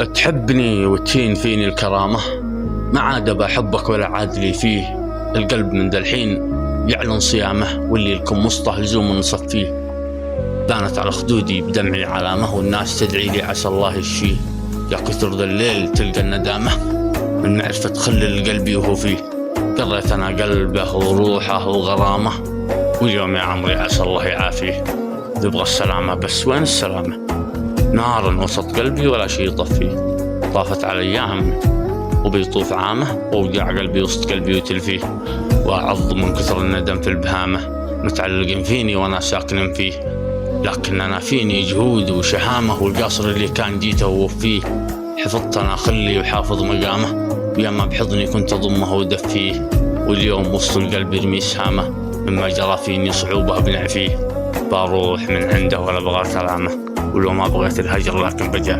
تحبني وتهين فيني الكرامة، ما عاد بحبك ولا عاد لي فيه. القلب من ذا الحين يعلن صيامه، واللي لكم مسطح لزوم نصفيه. بانت على خدودي بدمعي علامة، والناس تدعي لي عسى الله يشفيه. يا كثر ذا الليل تلقى الندامة من معرفة خلل قلبي وهو فيه. قريت أنا قلبه وروحه وغرامة، واليوم يا عمري عسى الله يعافيه. يبغى السلامة بس وين السلامة؟ نار وسط قلبي ولا شي يطفيه. طافت على أيام وبيطوف عامه، ووجع قلبي وسط قلبي وتلفيه. وأعض من كثر الندم في البهامة، متعلق فيني وأنا ساكن فيه. لكن أنا فيني جهود وشهامة، والقصر اللي كان جيته ووفيه. حفظت أنا خلي وحافظ مقامه، وياما بحضني كنت أضمه ودفيه. واليوم وسط القلب يرمي سهامه، مما جرى فيني صعوبة أبنع فيه. بروح من عنده ولا بغى كلامه، ولو ما بغيت الهجر لكن بجافي.